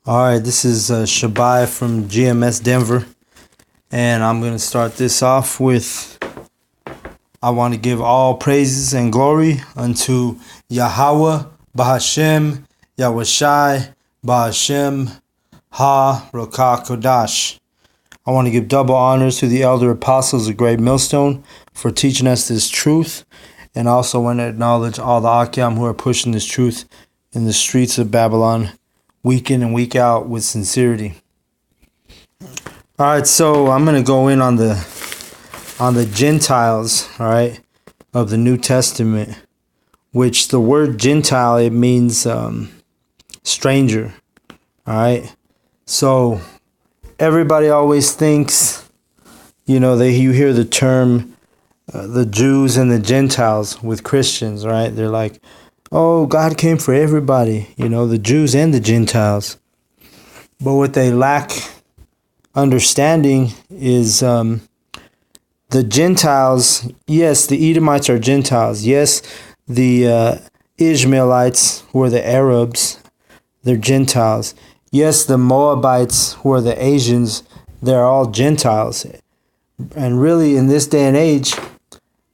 All right, this is Shabai from GMS Denver, and I'm going to start this off with, I want to give all praises and glory unto Yahweh, Bahashem, Yahushai, Bahashem, Ha, Rokah, Kodash. I want to give double honors to the elder apostles of Great Millstone for teaching us this truth, and also want to acknowledge all the Akyam who are pushing this truth in the streets of Babylon week in and week out with sincerity. All right, so I'm going to go in on the Gentiles, all right, of the New Testament, which the word Gentile, it means stranger, all right? So everybody always thinks, you hear the term the Jews and the Gentiles with Christians, right? They're like, oh, God came for everybody, the Jews and the Gentiles. But what they lack understanding is the Gentiles. Yes, the Edomites are Gentiles. Yes, the Ishmaelites, who are the Arabs, they're Gentiles. Yes, the Moabites, who are the Asians, they're all Gentiles. And really, in this day and age,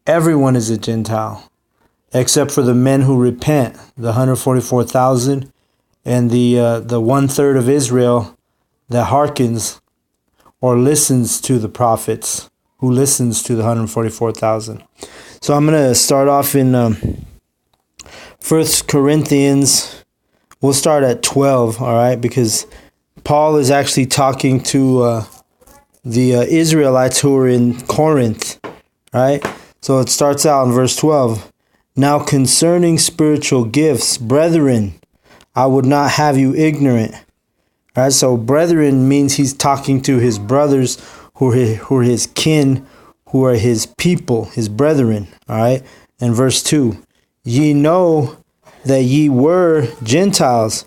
everyone is a Gentile, except for the men who repent, the 144,000, and the 1/3 of Israel that hearkens or listens to the prophets, who listens to the 144,000. So I'm going to start off in 1 Corinthians. We'll start at 12, all right, because Paul is actually talking to the Israelites who are in Corinth, right? So it starts out in verse 12. Now concerning spiritual gifts, brethren, I would not have you ignorant. All right, so brethren means he's talking to his brothers who are his kin, who are his people, his brethren. All right, and verse 2. Ye know that ye were Gentiles,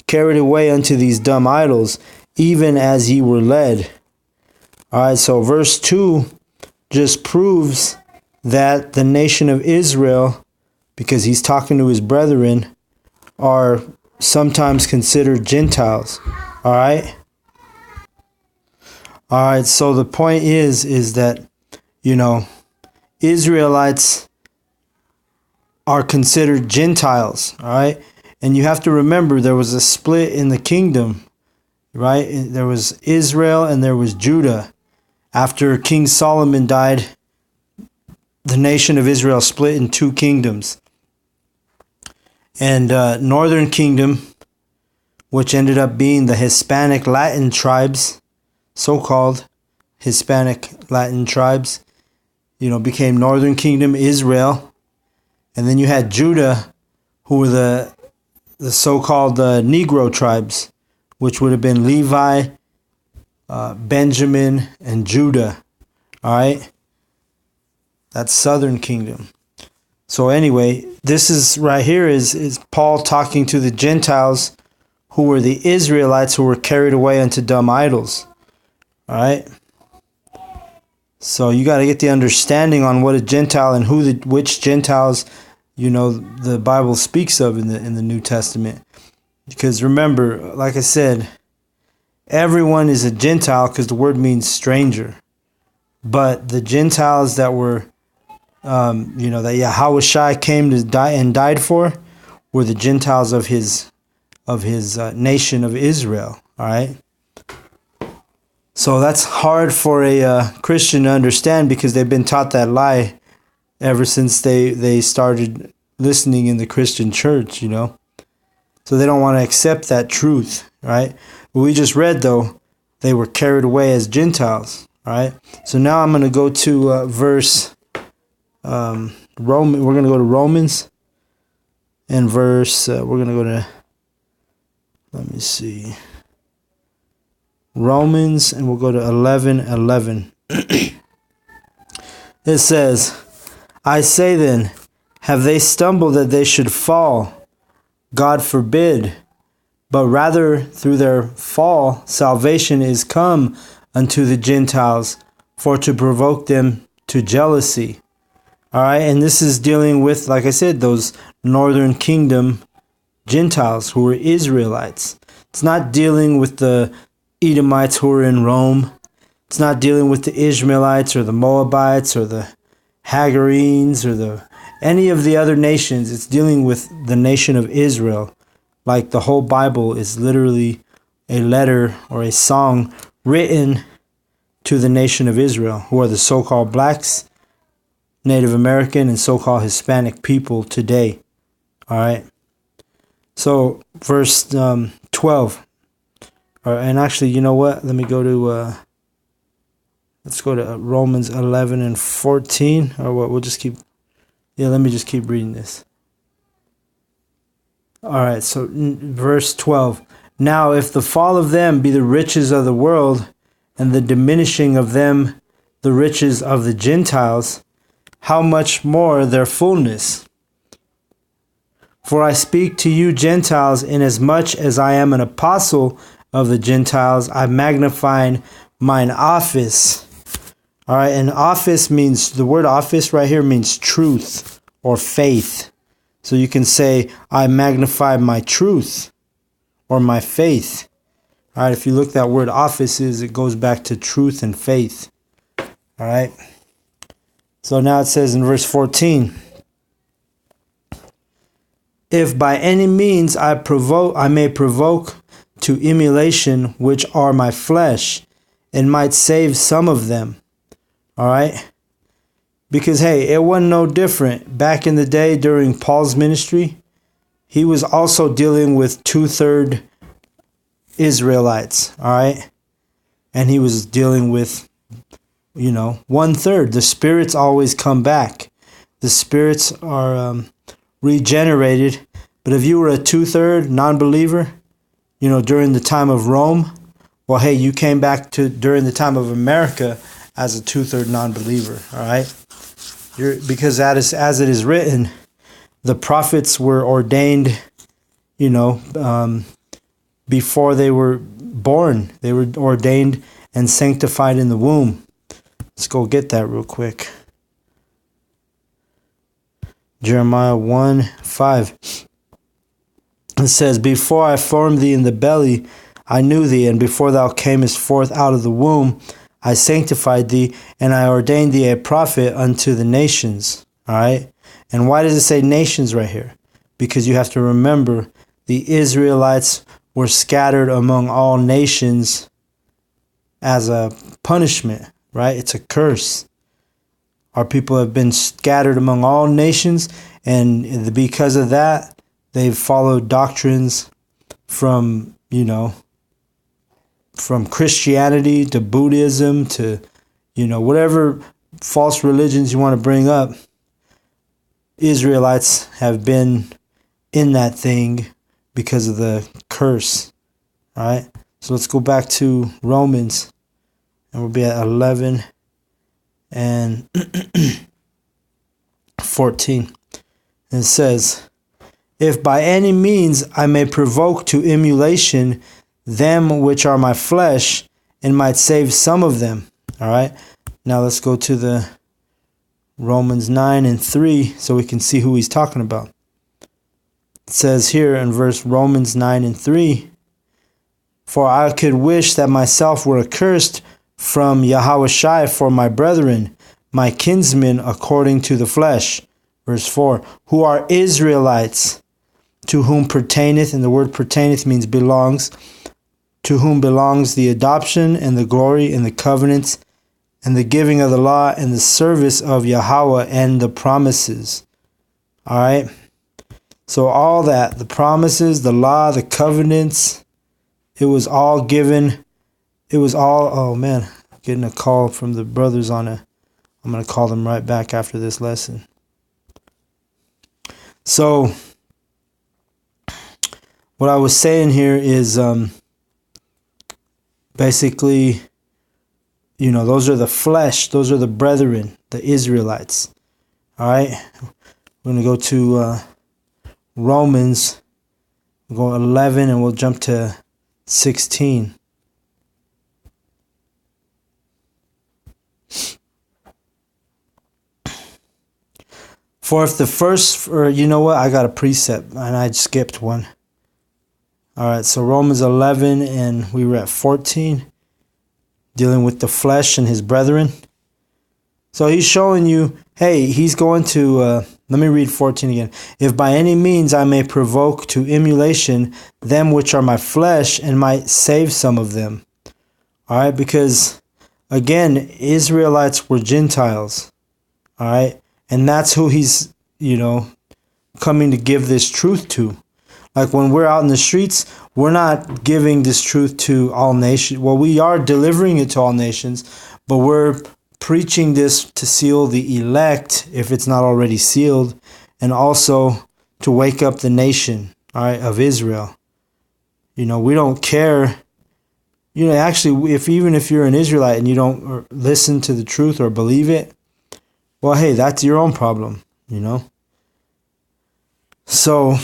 carried away unto these dumb idols, even as ye were led. All right, so verse 2 just proves that the nation of Israel, because he's talking to his brethren, are sometimes considered Gentiles. All right? All right, so the point is that, Israelites are considered Gentiles. All right? And you have to remember there was a split in the kingdom, right? There was Israel and there was Judah. After King Solomon died, the nation of Israel split in two kingdoms. And northern kingdom, which ended up being the Hispanic Latin tribes, so-called Hispanic Latin tribes, became northern kingdom Israel. And then you had Judah, who were the so-called Negro tribes, which would have been Levi, Benjamin, and Judah. All right? That's southern kingdom. So anyway, this is right here is Paul talking to the Gentiles who were the Israelites who were carried away unto dumb idols. All right? So you got to get the understanding on what a Gentile and which Gentiles, the Bible speaks of in the New Testament. Because remember, like I said, everyone is a Gentile because the word means stranger. But the Gentiles that were that Yahushai came to die and died for were the Gentiles of his nation of Israel. All right. So that's hard for a Christian to understand because they've been taught that lie ever since they started listening in the Christian church. So they don't want to accept that truth. Right. But we just read though they were carried away as Gentiles. All right. So now I'm going to go to verse. We're going to go to Romans and verse, we're going to go to, let me see, Romans, and we'll go to 11:11. It says, I say then, have they stumbled that they should fall? God forbid. But rather through their fall, salvation is come unto the Gentiles, for to provoke them to jealousy. All right, and this is dealing with, like I said, those northern kingdom Gentiles who were Israelites. It's not dealing with the Edomites who are in Rome. It's not dealing with the Ishmaelites or the Moabites or the Hagarenes or any of the other nations. It's dealing with the nation of Israel. Like the whole Bible is literally a letter or a song written to the nation of Israel, who are the so-called blacks, Native American, and so-called Hispanic people today. All right. So verse 12. And actually, you know what? Let me go to, let's go to Romans 11 and 14. Or what? We'll just keep, let me just keep reading this. All right. So verse 12. Now, if the fall of them be the riches of the world, and the diminishing of them the riches of the Gentiles, how much more their fullness? For I speak to you Gentiles, inasmuch as I am an apostle of the Gentiles, I magnify mine office. All right, and office means, the word office right here means truth or faith. So you can say, I magnify my truth or my faith. All right, if you look that word office is, it goes back to truth and faith. All right. So now it says in verse 14, if by any means I may provoke to emulation which are my flesh, and might save some of them. All right. Because, hey, it wasn't no different. Back in the day during Paul's ministry, he was also dealing with 2/3 Israelites, all right? And he was dealing with, 1/3. The spirits always come back. The spirits are regenerated. But if you were a 2/3 non-believer, during the time of Rome, well, hey, you came back during the time of America as a 2/3 non-believer, all right? Because that is, as it is written, the prophets were ordained, before they were born. They were ordained and sanctified in the womb. Let's go get that real quick. Jeremiah 1:5. It says, before I formed thee in the belly, I knew thee, and before thou camest forth out of the womb, I sanctified thee, and I ordained thee a prophet unto the nations. All right? And why does it say nations right here? Because you have to remember, the Israelites were scattered among all nations as a punishment, right? It's a curse. Our people have been scattered among all nations, and because of that, they've followed doctrines from, from Christianity to Buddhism to, whatever false religions you want to bring up. Israelites have been in that thing because of the curse. All right. So let's go back to Romans, and we'll be at 11 and 14. And it says, if by any means I may provoke to emulation them which are my flesh, and might save some of them. All right. Now let's go to the Romans 9 and 3 so we can see who he's talking about. It says here in Romans 9 and 3, for I could wish that myself were accursed from Yahushua for my brethren, my kinsmen according to the flesh. Verse 4, who are Israelites, to whom pertaineth, and the word pertaineth means belongs, to whom belongs the adoption and the glory and the covenants and the giving of the law and the service of Yahweh and the promises. All right. So all that, the promises, the law, the covenants, it was all given. It was all, oh man, getting a call from the brothers I'm going to call them right back after this lesson. So what I was saying here is basically, those are the flesh. Those are the brethren, the Israelites. All right. We're going to go to Romans. We'll go 11 and we'll jump to 16. For if the first, or you know what, I got a precept and I skipped one. All right, so Romans 11, and we were at 14, dealing with the flesh and his brethren. So he's showing you, hey, he's going to, let me read 14 again. If by any means I may provoke to emulation them which are my flesh, and might save some of them. All right, because again, Israelites were Gentiles. All right, and that's who he's, coming to give this truth to. Like when we're out in the streets, we're not giving this truth to all nations. Well, we are delivering it to all nations, but we're preaching this to seal the elect, if it's not already sealed, and also to wake up the nation, all right, of Israel. We don't care. Actually, even if you're an Israelite and you don't listen to the truth or believe it, well, hey, that's your own problem, So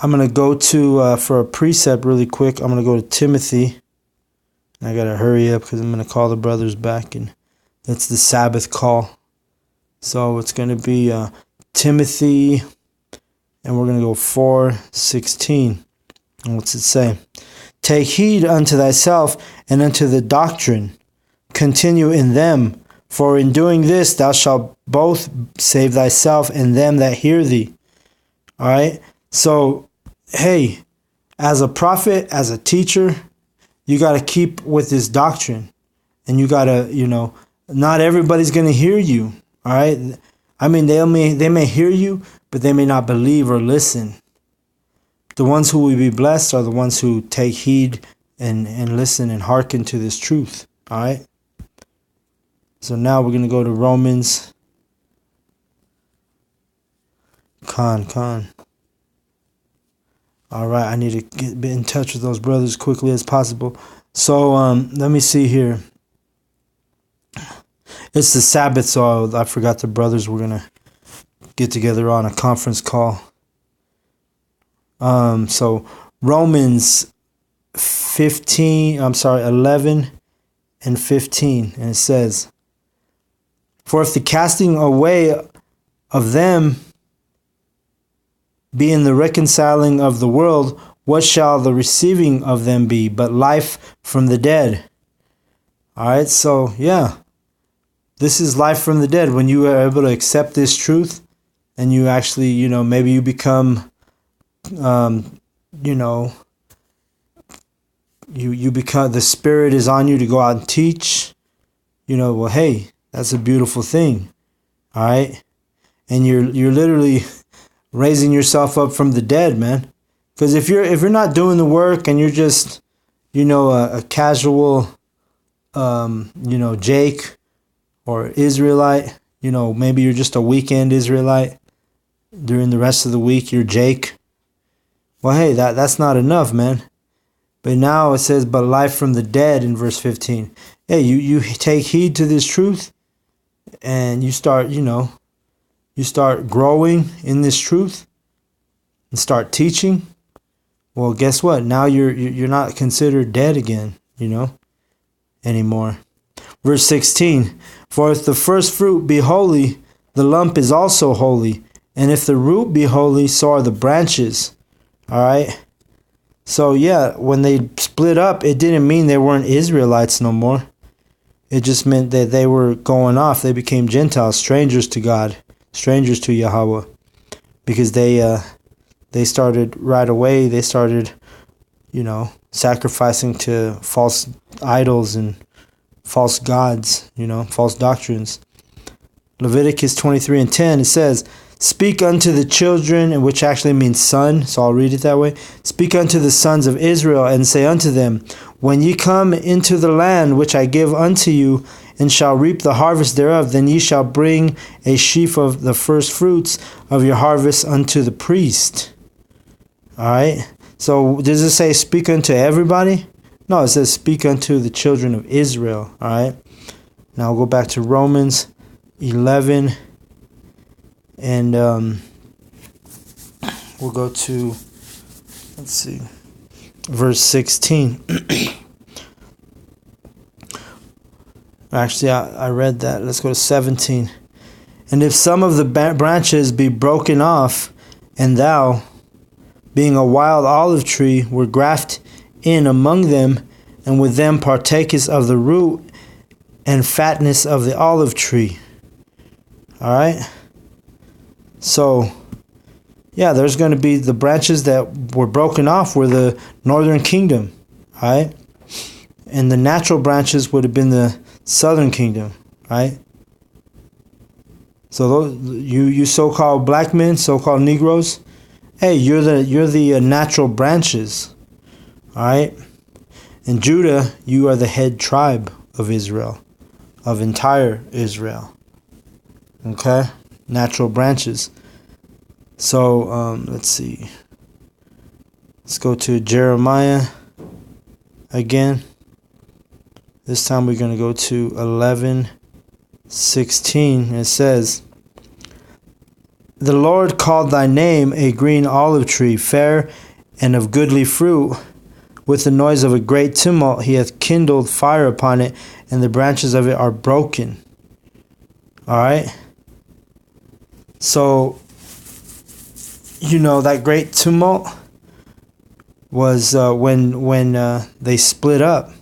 I'm going to go to, for a precept really quick, I'm going to go to Timothy. I got to hurry up because I'm going to call the brothers back, and that's the Sabbath call. So it's going to be Timothy, and we're going to go 4:16. And what's it say? Take heed unto thyself and unto the doctrine. Continue in them, for in doing this thou shalt both save thyself and them that hear thee. All right? So, hey, as a prophet, as a teacher, you got to keep with this doctrine. And you got to, not everybody's going to hear you. All right? I mean, they may hear you, but they may not believe or listen. The ones who will be blessed are the ones who take heed and listen and hearken to this truth. All right? So now we're going to go to Romans. Con. All right, I need to get in touch with those brothers as quickly as possible. So let me see here. It's the Sabbath, so I forgot the brothers were going to get together on a conference call. So Romans 11 and 15, and it says, for if the casting away of them be in the reconciling of the world, what shall the receiving of them be but life from the dead? All right, so yeah, this is life from the dead. When you are able to accept this truth and you actually, maybe you become, you become, the Spirit is on you to go out and teach, well, hey, that's a beautiful thing. All right. And you're literally raising yourself up from the dead, man. Because if you're not doing the work and you're just, a casual, Jake or Israelite, maybe you're just a weekend Israelite. During the rest of the week, you're Jake. Well, hey, that's not enough, man. But now it says, but life from the dead in verse 15. Hey, you take heed to this truth and you start, you start growing in this truth and start teaching. Well, guess what? Now you're not considered dead again, anymore. Verse 16, for if the first fruit be holy, the lump is also holy. And if the root be holy, so are the branches. All right. So yeah, when they split up, it didn't mean they weren't Israelites no more. It just meant that they were going off. They became Gentiles, strangers to God, strangers to Yahweh, because they started right away. They started, sacrificing to false idols and false gods, false doctrines. Leviticus 23:10, it says, speak unto the children, and which actually means son, so I'll read it that way. Speak unto the sons of Israel, and say unto them, when ye come into the land which I give unto you, and shall reap the harvest thereof, then ye shall bring a sheaf of the first fruits of your harvest unto the priest. All right. So does it say speak unto everybody? No, it says speak unto the children of Israel. All right. Now we'll go back to Romans 11. And we'll go to, let's see, verse 16. Actually, I read that. Let's go to 17. And if some of the branches be broken off, and thou, being a wild olive tree, were grafted in among them, and with them partakest of the root and fatness of the olive tree. All right? So, yeah, there's going to be the branches that were broken off were the northern kingdom. All right? And the natural branches would have been the southern kingdom. Right? So those, you so-called black men, so-called Negroes, hey, you're the natural branches, all right? In Judah, you are the head tribe of Israel, of entire Israel. Okay, natural branches. So let's see. Let's go to Jeremiah again. This time we're going to go to 11:16. It says, "The Lord called thy name a green olive tree, fair and of goodly fruit. With the noise of a great tumult he hath kindled fire upon it, and the branches of it are broken." All right? So, that great tumult was when they split up.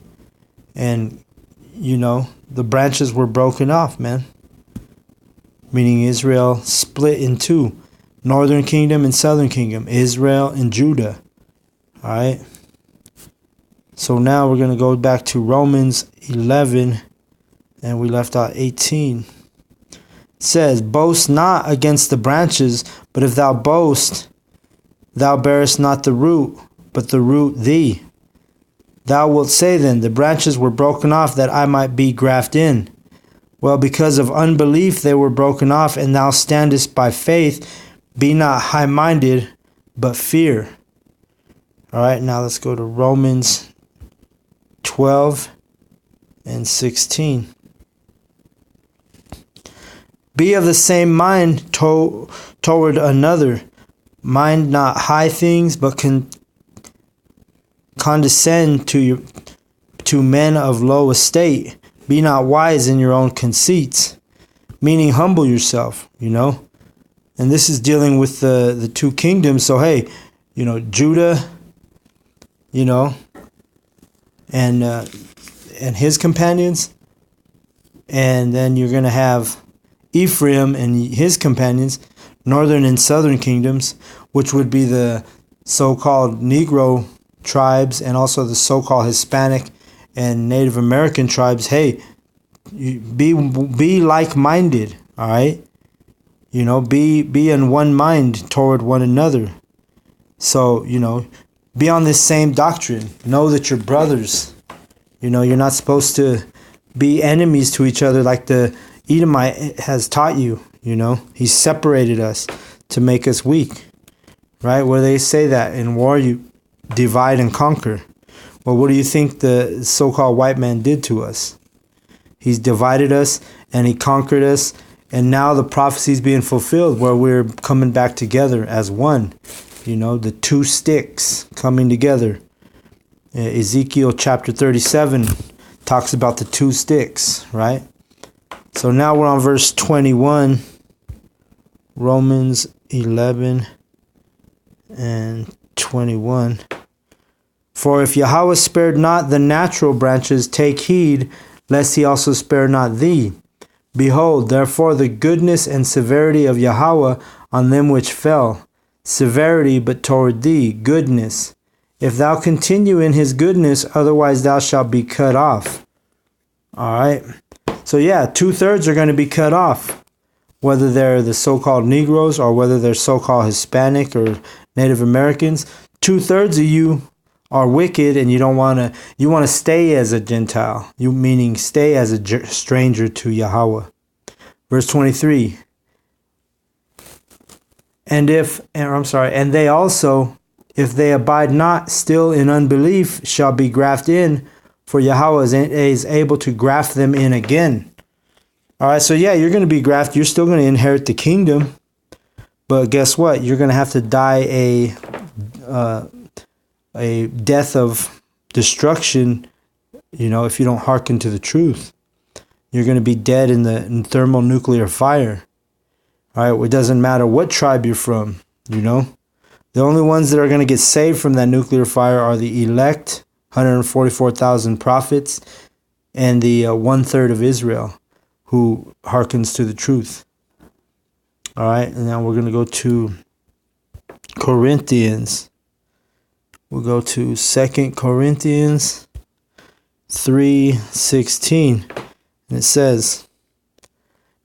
And, the branches were broken off, man. Meaning Israel split in two. Northern kingdom and southern kingdom. Israel and Judah. All right. So now we're going to go back to Romans 11. And we left out 18. It says, "Boast not against the branches, but if thou boast, thou bearest not the root, but the root thee. Thou wilt say then, the branches were broken off that I might be grafted in. Well, because of unbelief they were broken off, and thou standest by faith. Be not high-minded, but fear." All right, now let's go to Romans 12 and 16. "Be of the same mind toward another. Mind not high things, but condescend to men of low estate. Be not wise in your own conceits." Meaning humble yourself, And this is dealing with the two kingdoms. So, hey, Judah, and his companions. And then you're going to have Ephraim and his companions, northern and southern kingdoms, which would be the so-called Negro tribes and also the so-called Hispanic and Native American tribes. Hey, be like-minded, all right? Be in one mind toward one another. So, be on this same doctrine. Know that you're brothers. You're not supposed to be enemies to each other like the Edomite has taught you. He separated us to make us weak, right? Where they say that in war you divide and conquer. Well, what do you think the so-called white man did to us? He's divided us and he conquered us, and now the prophecy is being fulfilled where we're coming back together as one. The two sticks coming together. Ezekiel chapter 37 talks about the two sticks, right? So now we're on verse 21, Romans 11 and 21. "For if Yahweh spared not the natural branches, take heed, lest he also spare not thee. Behold, therefore the goodness and severity of Yahweh on them which fell. Severity, but toward thee, goodness. If thou continue in his goodness, otherwise thou shalt be cut off." All right. So yeah, 2/3 are going to be cut off. Whether they're the so-called Negroes or whether they're so-called Hispanic or Native Americans, 2/3 of you are wicked, and you want to stay as a Gentile. Meaning stay as a stranger to Yahweh. Verse 23. And they also, if they abide not still in unbelief, shall be grafted in, for Yahweh is able to graft them in again. All right, so yeah, you're going to be grafted. You're still going to inherit the kingdom. But guess what? You're going to have to die a death of destruction, if you don't hearken to the truth. You're going to be dead in the thermonuclear fire. All right, it doesn't matter what tribe you're from, The The only ones that are going to get saved from that nuclear fire are the elect, 144,000 prophets, and the 1/3 of Israel who hearkens to the truth. All right, and now we're going to go to Corinthians. We'll go to 2 Corinthians 3:16. And it says,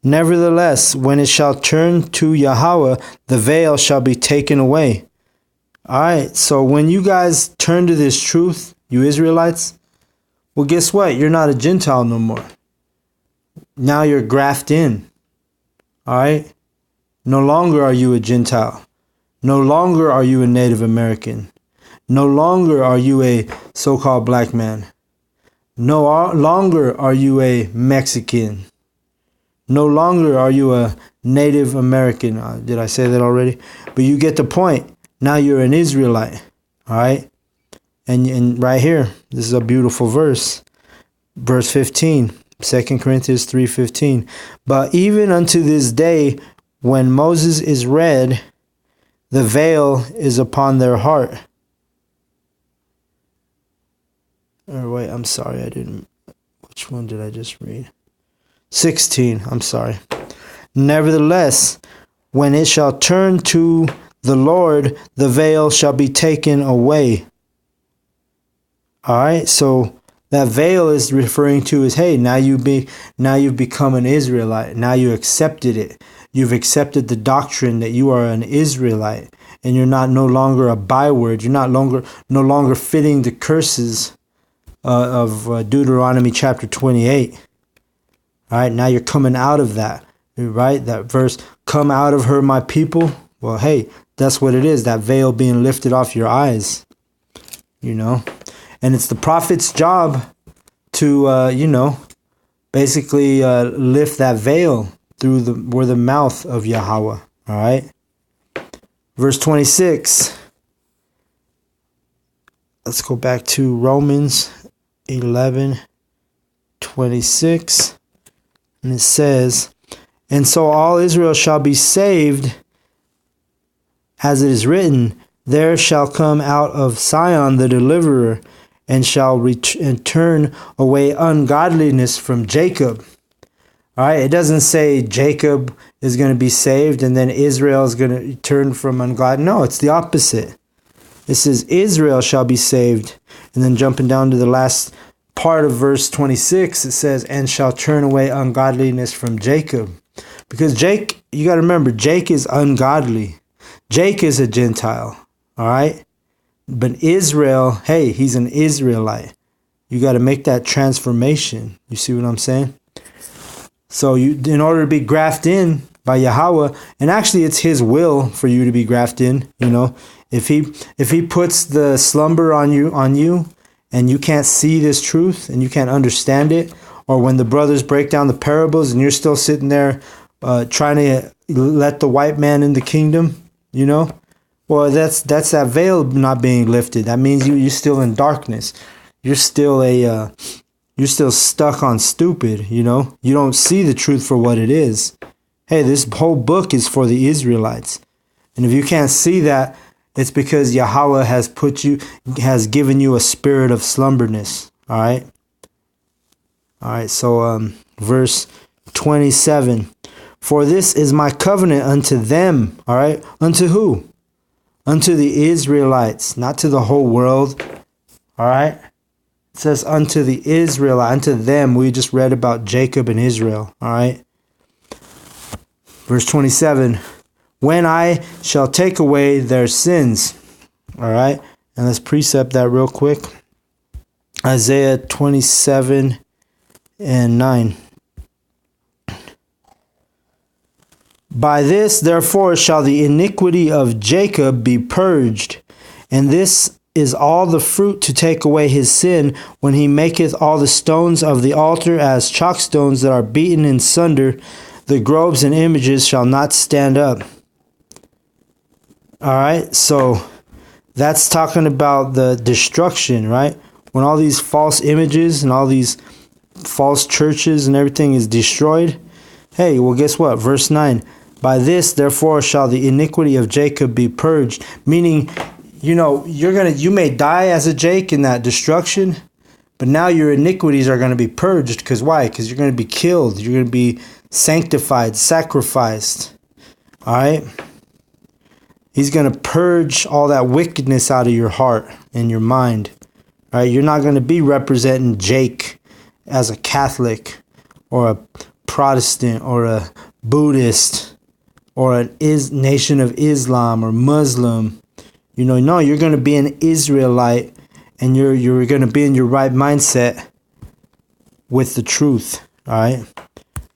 "Nevertheless, when it shall turn to Yahweh, the veil shall be taken away." All right, so when you guys turn to this truth, you Israelites, well, guess what? You're not a Gentile no more. Now you're grafted in. All right? No longer are you a Gentile. No longer are you a Native American. No longer are you a so-called black man. No longer are you a Mexican. No longer are you a Native American. Did I say that already? But you get the point. Now you're an Israelite. All right? And right here, this is a beautiful verse. Verse 15, 2 Corinthians 3:15. "But even unto this day, when Moses is read, the veil is upon their heart." Or wait, I'm sorry, which one did I just read? 16, I'm sorry. "Nevertheless, when it shall turn to the Lord, the veil shall be taken away." All right, so that veil is referring to is, hey, now you've become an Israelite. Now you accepted it. You've accepted the doctrine that you are an Israelite, and you're not no longer a byword. You're no longer fitting the curses of Deuteronomy chapter 28. All right, now you're coming out of that. Right, that verse, "Come out of her, my people." Well, hey, that's what it is. That veil being lifted off your eyes. You know. And it's the prophet's job to, basically lift that veil through the mouth of Yahweh. All right. Verse 26. Let's go back to Romans 11:26. And it says, "And so all Israel shall be saved, as it is written, there shall come out of Sion the deliverer, and shall turn away ungodliness from Jacob." All right, it doesn't say Jacob is going to be saved and then Israel is going to turn from ungodliness. No, it's the opposite. It says Israel shall be saved. And then jumping down to the last part of verse 26, it says, "and shall turn away ungodliness from Jacob." Because you got to remember, Jake is ungodly. Jake is a Gentile. All right. But Israel, hey, he's an Israelite. You got to make that transformation. You see what I'm saying? So in order to be grafted in by Yahweh, and actually it's his will for you to be grafted in, if he puts the slumber on you and you can't see this truth and you can't understand it, or when the brothers break down the parables and you're still sitting there trying to let the white man in the kingdom, well, that's that veil not being lifted. That means you're still in darkness. You're still you're still stuck on stupid. You don't see the truth for what it is. Hey, this whole book is for the Israelites, and if you can't see that, it's because Yahweh has given you a spirit of slumberness. All right. So verse 27. "For this is my covenant unto them." All right, unto who? Unto the Israelites, not to the whole world. All right. It says unto the Israelites, unto them. We just read about Jacob and Israel. All right. Verse 27. "When I shall take away their sins." All right. And let's precept that real quick. Isaiah 27:9. "By this, therefore, shall the iniquity of Jacob be purged, and this is all the fruit to take away his sin, when he maketh all the stones of the altar as chalkstones that are beaten in sunder, the groves and images shall not stand up." All right, so that's talking about the destruction, right? When all these false images and all these false churches and everything is destroyed. Hey, well, guess what? Verse 9. By this, therefore, shall the iniquity of Jacob be purged. Meaning, you may die as a Jake in that destruction, but now your iniquities are going to be purged. Because why? Because you're going to be killed. You're going to be sanctified, sacrificed. All right? He's going to purge all that wickedness out of your heart and your mind. All right? You're not going to be representing Jake as a Catholic or a Protestant or a Buddhist or an Nation of Islam or Muslim. No, you're going to be an Israelite, and you're going to be in your right mindset with the truth. All right?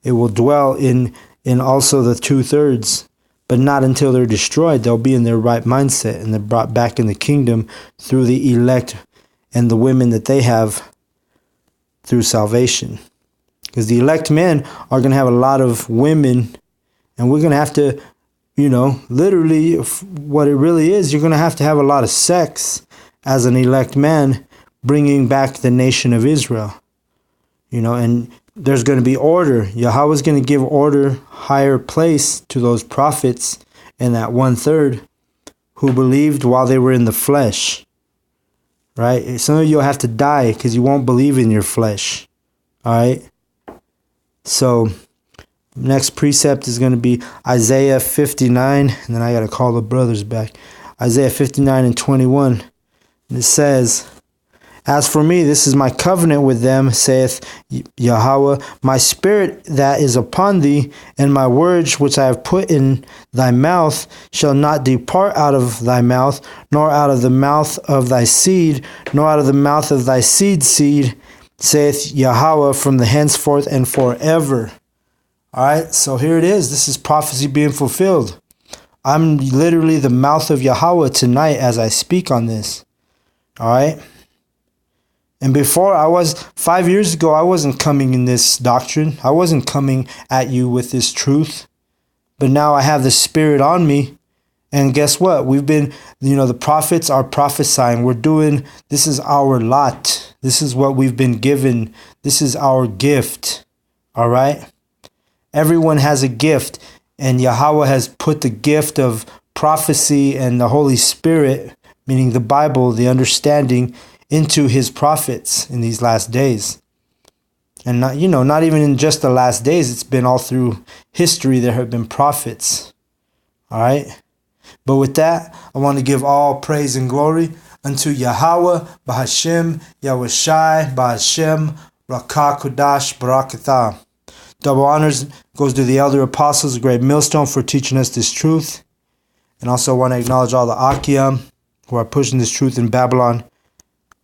It will dwell in also the 2/3, but not until they're destroyed. They'll be in their right mindset, and they're brought back in the kingdom through the elect and the women that they have through salvation. Because the elect men are going to have a lot of women, and we're going to have to, literally, what it really is, you're going to have a lot of sex as an elect man, bringing back the nation of Israel. And there's going to be order. Yahweh's going to give order, higher place to those prophets and that 1/3 who believed while they were in the flesh. Right? Some of you will have to die because you won't believe in your flesh. All right? So, next precept is going to be Isaiah 59. And then I got to call the brothers back. Isaiah 59 and 21. And it says, As for me, this is my covenant with them, saith Yahweh, my spirit that is upon thee, and my words which I have put in thy mouth shall not depart out of thy mouth, nor out of the mouth of thy seed, nor out of the mouth of thy seed, saith Yahweh, from the henceforth and forever. All right, so here it is. This is prophecy being fulfilled. I'm literally the mouth of Yahweh tonight as I speak on this. All right. And before 5 years ago, I wasn't coming in this doctrine. I wasn't coming at you with this truth. But now I have the Spirit on me. And guess what? We've been, the prophets are prophesying. This is our lot. This is what we've been given. This is our gift. All right? Everyone has a gift. And Yahweh has put the gift of prophecy and the Holy Spirit, meaning the Bible, the understanding, into his prophets in these last days. And not even in just the last days, it's been all through history there have been prophets. All right? But with that, I want to give all praise and glory unto Yahweh, Bahashem, Yahushai, Bahashem, Rakah Kodash, Barakatah. Double honors goes to the elder apostles, a great millstone, for teaching us this truth. And also want to acknowledge all the Akim who are pushing this truth in Babylon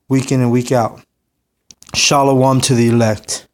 week in and week out. Shalom to the elect.